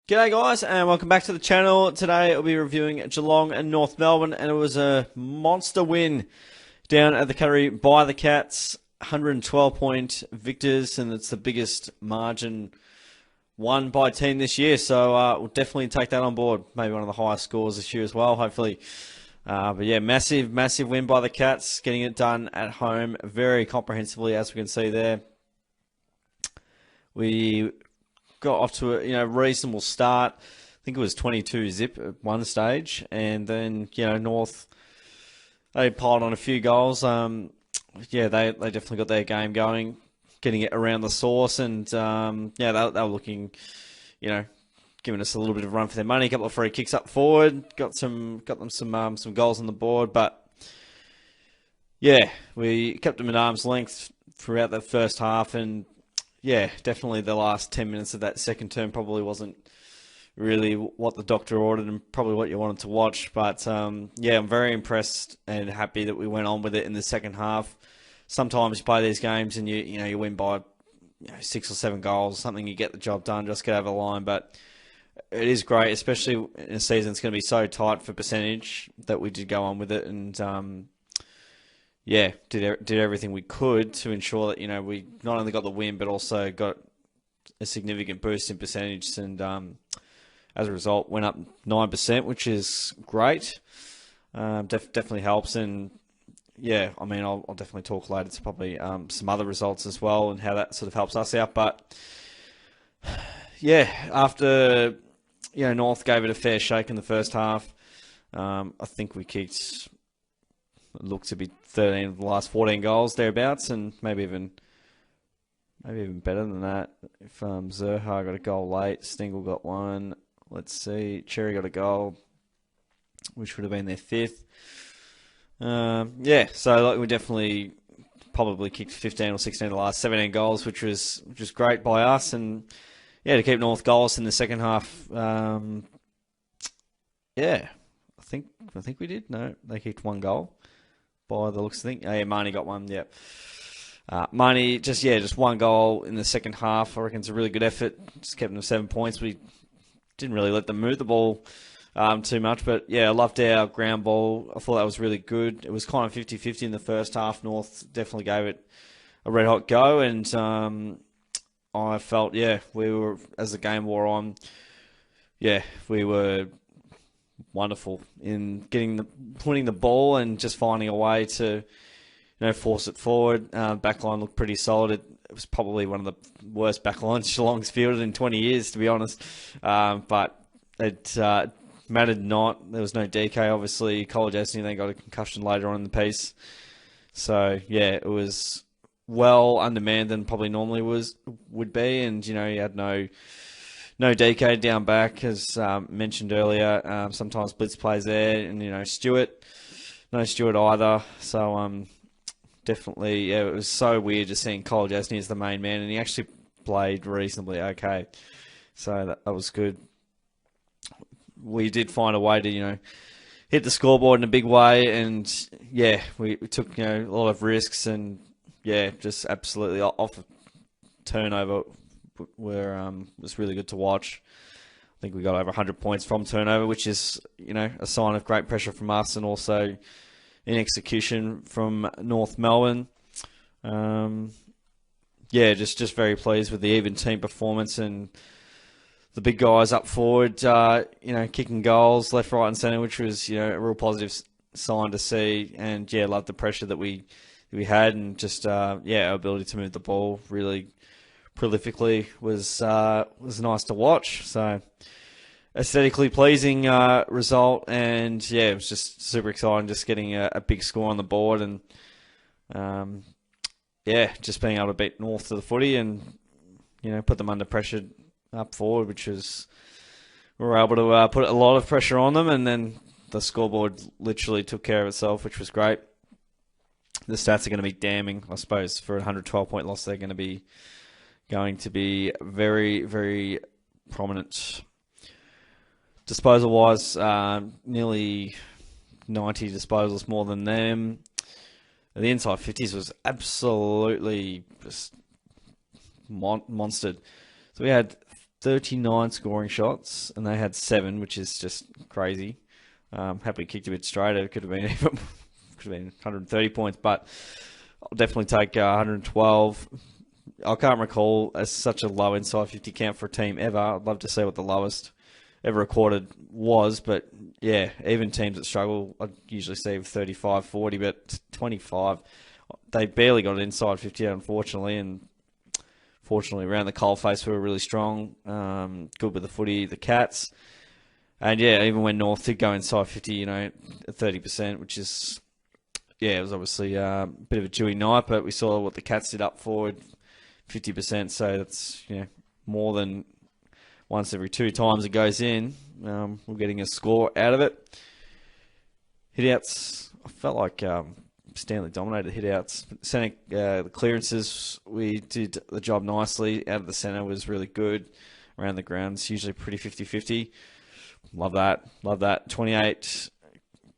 G'day guys and welcome back to the channel. Today I'll be reviewing Geelong and North Melbourne, and it was a monster win down at the cattery by the Cats. 112-point victors, and it's the biggest margin won by a team this year, so we'll definitely take that on board. Maybe one of the highest scores this year as well, hopefully. But yeah, massive win by the Cats, getting it done at home very comprehensively, as we can see there. We got off to a reasonable start. I think it was 22-zip at one stage, and then North, they piled on a few goals. They definitely got their game going, getting it around the source, and they were looking, giving us a little bit of a run for their money. A couple of free kicks up forward, got them some goals on the board, but yeah, we kept them at arm's length throughout the first half, and yeah, definitely the last 10 minutes of that second term probably wasn't really what the doctor ordered and probably what you wanted to watch. But yeah, I'm very impressed and happy that we went on with it in the second half. Sometimes you play these games and you win by 6 or 7 goals, something, you get the job done, just get over the line. But it is great, especially in a season that's going to be so tight for percentage, that we did go on with it, and yeah, did everything we could to ensure that we not only got the win but also got a significant boost in percentage, and as a result went up 9%, which is great. Definitely helps, and yeah, I mean I'll definitely talk later to probably some other results as well and how that sort of helps us out. But yeah, after North gave it a fair shake in the first half, I think we kicked, it looked to be 13 of the last 14 goals thereabouts, and maybe even better than that. If Zerha got a goal late, Stingle got one. Let's see, Cherry got a goal, which would have been their 5th. Yeah, so we definitely probably kicked 15 or 16 of the last 17 goals, which was great by us, and yeah, to keep North goals in the second half. Yeah, I think we did. No, they kicked 1 goal by the looks of things. Oh, yeah, Marnie got one, yeah. Marnie, just 1 goal in the second half. I reckon it's a really good effort. Just kept them 7 points. We didn't really let them move the ball too much, but yeah, I loved our ground ball. I thought that was really good. It was kind of 50-50 in the first half. North definitely gave it a red-hot go, and I felt, we were, as the game wore on, we were wonderful in putting the ball and just finding a way to force it forward. Backline looked pretty solid. It was probably one of the worst backlines Geelong's fielded in 20 years, to be honest. But it mattered not. There was no DK, obviously. College Esney, they got a concussion later on in the piece. So yeah, it was well undermanned than probably normally would be, and you had no DK down back, as mentioned earlier. Sometimes Blitz plays there, and no Stewart either. So definitely, yeah, it was so weird just seeing Cole Jasny as the main man, and he actually played reasonably okay. So that was good. We did find a way to hit the scoreboard in a big way, and yeah, we took a lot of risks, and yeah, just absolutely off a turnover where was really good to watch. I think we got over 100 points from turnover, which is a sign of great pressure from us, and also in execution from North Melbourne. Yeah, just very pleased with the even team performance, and the big guys up forward, kicking goals left, right, and centre, which was a real positive sign to see. And yeah, loved the pressure that we had, and just our ability to move the ball really prolifically was nice to watch. So aesthetically pleasing result, and yeah, it was just super exciting, just getting a big score on the board, and just being able to beat North to the footy, and put them under pressure up forward, which was, we were able to put a lot of pressure on them, and then the scoreboard literally took care of itself, which was great. The stats are going to be damning, I suppose, for a 112-point loss. They're going to be very, very prominent. Disposal-wise, nearly 90 disposals more than them. The inside 50s was absolutely just monstered. So we had 39 scoring shots, and they had 7, which is just crazy. Happily kicked a bit straighter. Could have been even, could have been 130 points, but I'll definitely take 112. I can't recall as such a low inside 50 count for a team ever. I'd love to see what the lowest ever recorded was, but yeah, even teams that struggle, I'd usually see 35, 40, but 25, they barely got it inside 50, unfortunately, and fortunately around the coalface we were really strong, good with the footy, the Cats, and yeah, even when North did go inside 50, 30%, which is, yeah, it was obviously a bit of a dewy night, but we saw what the Cats did up forward, 50%, so that's, more than once every 2 times it goes in. We're getting a score out of it. Hitouts, I felt like Stanley dominated hitouts. Centre, the clearances, we did the job nicely. Out of the centre was really good. Around the ground, it's usually pretty 50-50. Love that. Love that. 28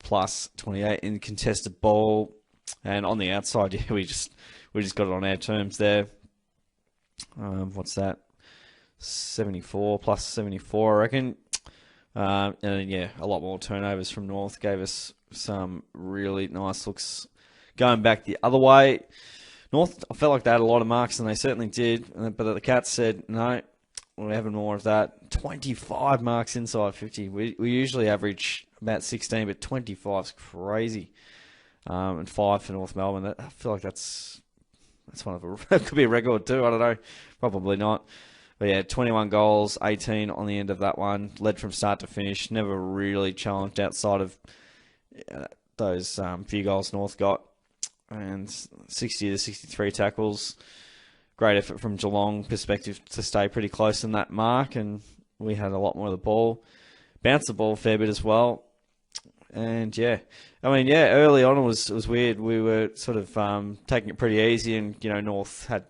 plus 28 in contested ball. And on the outside, yeah, we just got it on our terms there. What's that? 74 plus 74, I reckon. And then, yeah, a lot more turnovers from North gave us some really nice looks going back the other way. North, I felt like they had a lot of marks, and they certainly did. But the Cats said, no, we're having more of that. 25 marks inside 50. We usually average about 16, but 25 is crazy. And 5 for North Melbourne. I feel like that's one of that could be a record too. I don't know. Probably not. But yeah, 21 goals, 18 on the end of that one. Led from start to finish. Never really challenged outside of those few goals North got. And 60 to 63 tackles. Great effort from Geelong perspective to stay pretty close in that mark. And we had a lot more of the ball. Bounced the ball a fair bit as well. And yeah, early on it was weird. We were sort of taking it pretty easy, and North had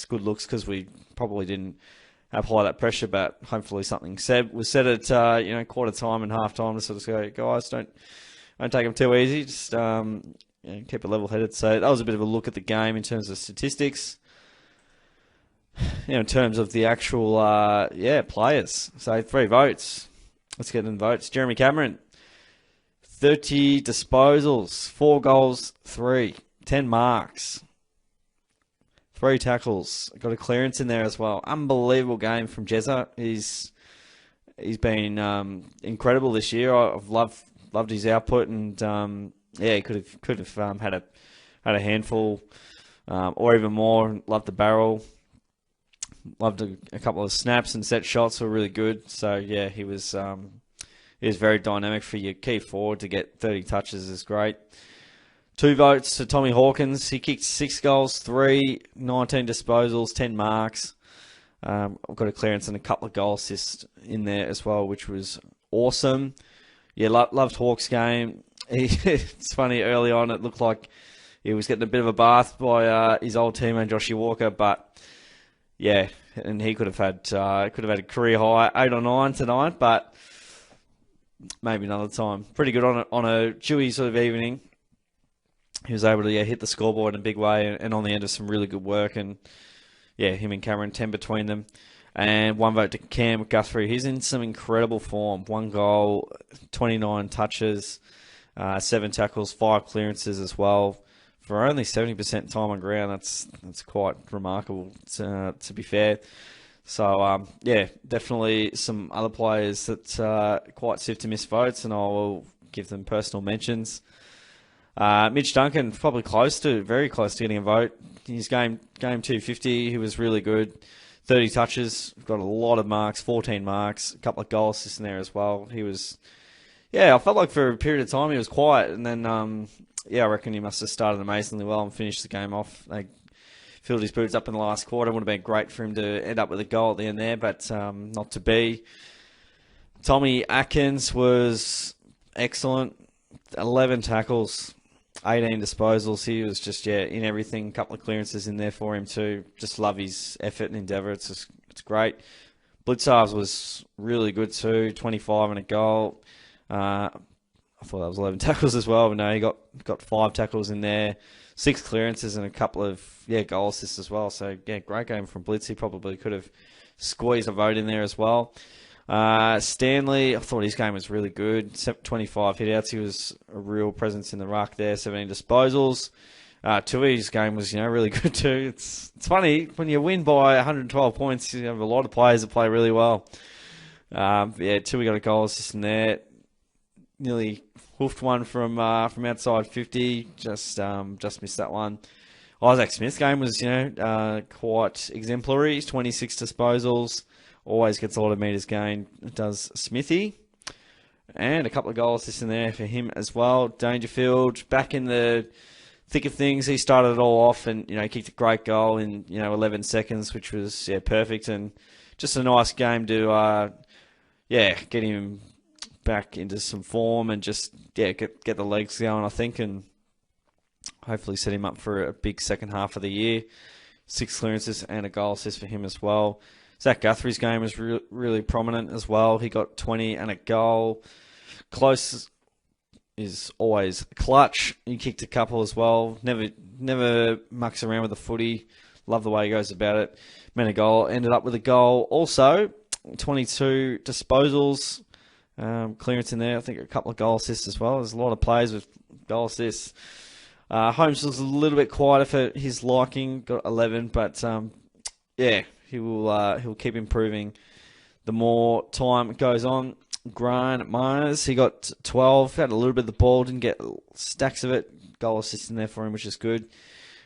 good looks because we probably didn't apply that pressure. But hopefully something was said at quarter time and half time to sort of go, guys, don't take them too easy. Just keep it level headed. So that was a bit of a look at the game in terms of statistics. In terms of the actual players. So 3 votes. Let's get in the votes. Jeremy Cameron. 30 disposals, 4 goals, 3, 10 marks, 3 tackles. Got a clearance in there as well. Unbelievable game from Jezza. He's been incredible this year. I've loved his output, and he could have had a handful or even more. Loved the barrel. Loved a couple of snaps and set shots were really good. So yeah, he was very dynamic for your key forward. To get 30 touches is great. 2 votes to Tommy Hawkins. He kicked 6 goals, 3, 19 disposals, 10 marks. I've got a clearance and a couple of goal assists in there as well, which was awesome. Yeah, loved Hawk's game. It's funny, early on it looked like he was getting a bit of a bath by his old teammate Joshy Walker, but yeah, and he could have had a career high 8 or 9 tonight, but maybe another time. Pretty good on a dewy sort of evening. He was able to hit the scoreboard in a big way, and on the end of some really good work. And yeah, him and Cameron, 10 between them. And 1 vote to Cam Guthrie. He's in some incredible form. 1 goal, 29 touches, 7 tackles, 5 clearances as well. For only 70% time on ground, that's quite remarkable, to be fair. So, definitely some other players that quite stiff to miss votes, and I will give them personal mentions. Mitch Duncan, probably very close to getting a vote. His game 250, he was really good. 30 touches, got a lot of marks, 14 marks, a couple of goal assists in there as well. He was, I felt like for a period of time he was quiet, and then, I reckon he must have started amazingly well and finished the game off. They filled his boots up in the last quarter. Would have been great for him to end up with a goal at the end there, but not to be. Tommy Atkins was excellent. 11 tackles, 18 disposals. He was just, in everything. A couple of clearances in there for him too. Just love his effort and endeavour. It's great. Blitzarves was really good too. 25 and a goal. I thought that was 11 tackles as well, but no, he got 5 tackles in there, 6 clearances and a couple of goal assists as well. So great game from Blitz. He probably could have squeeze a vote in there as well. Stanley, I thought his game was really good. 25 hitouts. He was a real presence in the ruck there. 17 disposals. Tui's game was, really good too. It's funny when you win by 112 points. You have a lot of players that play really well. Tui got a goal assist in there. Nearly hoofed one from outside 50. Just missed that one. Isaac Smith's game was, quite exemplary. 26 disposals. Always gets a lot of metres gained. Does Smithy. And a couple of goal assists in there for him as well. Dangerfield back in the thick of things. He started it all off and, kicked a great goal in, 11 seconds, which was, perfect. And just a nice game to, get him back into some form and just, get the legs going, I think, and hopefully set him up for a big second half of the year. 6 clearances and a goal assist for him as well. Zach Guthrie's game was really prominent as well. He got 20 and a goal. Close is always clutch. He kicked a couple as well. Never mucks around with the footy. Love the way he goes about it. Menegol ended up with a goal. Also, 22 disposals. Clearance in there. I think a couple of goal assists as well. There's a lot of players with goal assists. Holmes was a little bit quieter for his liking. Got 11, but he'll keep improving the more time goes on. Grant Myers, he got 12. Had a little bit of the ball, didn't get stacks of it. Goal assist in there for him, which is good.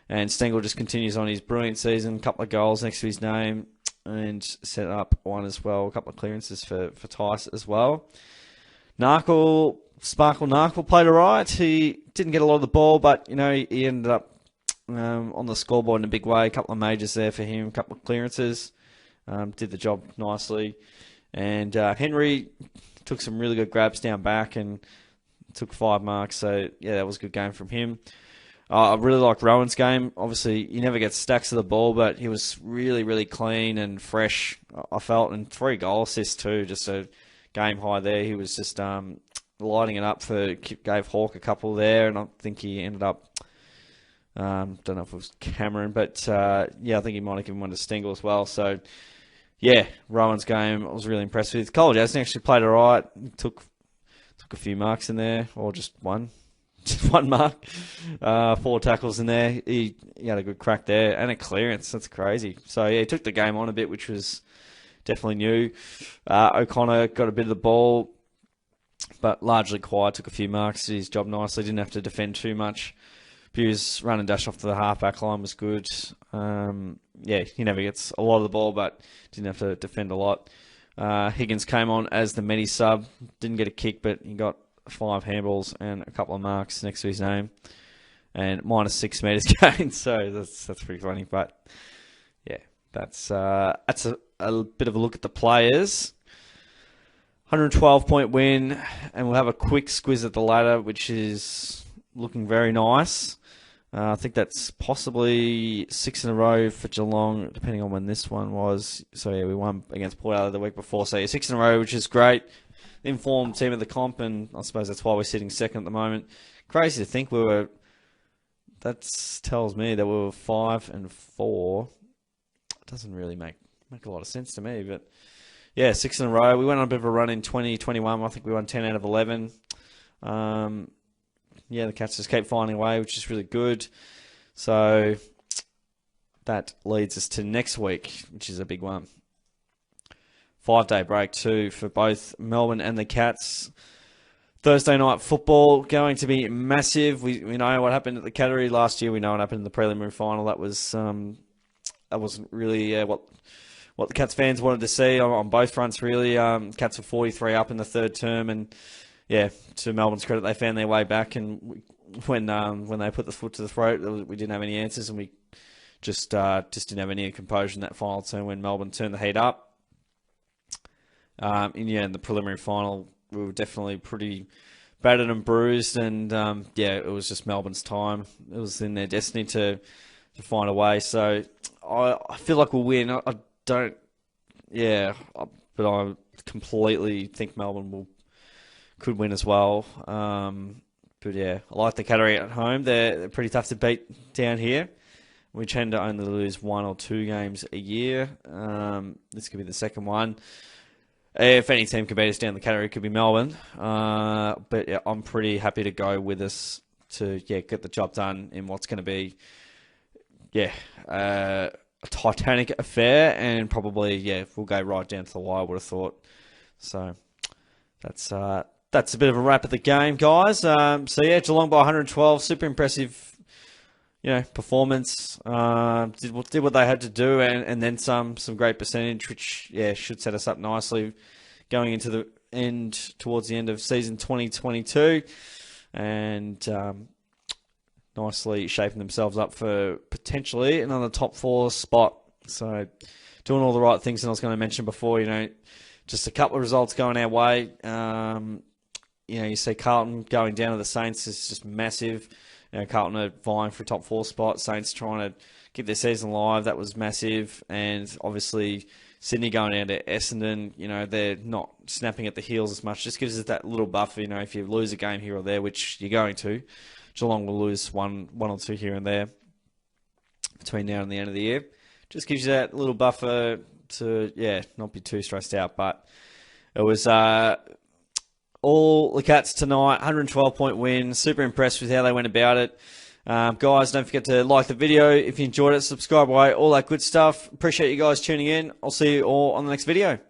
And Stengel just continues on his brilliant season. A couple of goals next to his name and set up one as well. A couple of clearances for Tice as well. Sparkle Narkle played alright. He didn't get a lot of the ball, but he ended up on the scoreboard in a big way. A couple of majors there for him. A couple of clearances. Did the job nicely. And Henry took some really good grabs down back and took 5 marks. So, that was a good game from him. I really like Rowan's game. Obviously, he never gets stacks of the ball, but he was really, really clean and fresh, I felt. And 3 goal assists too, just a game high there. He was just lighting it up gave Hawke a couple there. And I think he ended up, don't know if it was Cameron, but I think he might have given one to Stengel as well. So, Rowan's game I was really impressed with. Cole Jasny actually played all right. Took a few marks in there, or just one. Just 1 mark. 4 tackles in there. He had a good crack there and a clearance. That's crazy. So, he took the game on a bit, which was definitely new. O'Connor got a bit of the ball, but largely quiet. Took a few marks. Did his job nicely. Didn't have to defend too much. Hughes' run and dash off to the half-back line was good. He never gets a lot of the ball, but didn't have to defend a lot. Higgins came on as the medi sub. Didn't get a kick, but he got 5 handballs and a couple of marks next to his name. And -6 metres gained, so that's pretty funny. But, that's a bit of a look at the players. 112-point win, and we'll have a quick squiz at the ladder, which is looking very nice. I think that's possibly 6 in a row for Geelong, depending on when this one was. So, we won against Port Adelaide the week before. So, 6 in a row, which is great. Informed team of the comp, and I suppose that's why we're sitting second at the moment. Crazy to think that tells me that we were 5 and 4. It doesn't really make a lot of sense to me, but 6 in a row. We went on a bit of a run in 2021. I think we won 10 out of 11. The Cats just keep finding a way, which is really good. So that leads us to next week, which is a big one. 5-day break too for both Melbourne and the Cats. Thursday night football going to be massive. We know what happened at the Cattery last year. We know what happened in the preliminary final. That wasn't really what the Cats fans wanted to see on both fronts, really. Cats were 43 up in the third term, and to Melbourne's credit, they found their way back. And when they put the foot to the throat, we didn't have any answers, and we just didn't have any composure in that final term when Melbourne turned the heat up. In the preliminary final, we were definitely pretty battered and bruised, and it was just Melbourne's time. It was in their destiny to find a way. So I feel like we'll win. I don't, but I completely think Melbourne could win as well. I like the Cattery at home. They're pretty tough to beat down here. We tend to only lose 1 or 2 games a year. This could be the second one. If any team could beat us down the cattery, it could be Melbourne. But yeah, I'm pretty happy to go with us to get the job done in what's going to be a titanic affair, and probably we'll go right down to the wire, I would have thought. So that's a bit of a wrap of the game, guys. Geelong by 112, super impressive, performance. Did what they had to do, and then some great percentage, which should set us up nicely going into the end, towards the end of season 2022, and nicely shaping themselves up for potentially another top 4 spot. So doing all the right things, and I was going to mention before, just a couple of results going our way. You see Carlton going down to the Saints is just massive. Carlton are vying for a top 4 spot. Saints trying to keep their season alive. That was massive. And obviously Sydney going down to Essendon, they're not snapping at the heels as much. Just gives us that little buffer, if you lose a game here or there, which you're going to. Geelong will lose one or 2 here and there between now and the end of the year. Just gives you that little buffer to, not be too stressed out. But it was all the Cats tonight, 112-point win. Super impressed with how they went about it. Guys, don't forget to like the video if you enjoyed it, subscribe away, all that good stuff. Appreciate you guys tuning in. I'll see you all on the next video.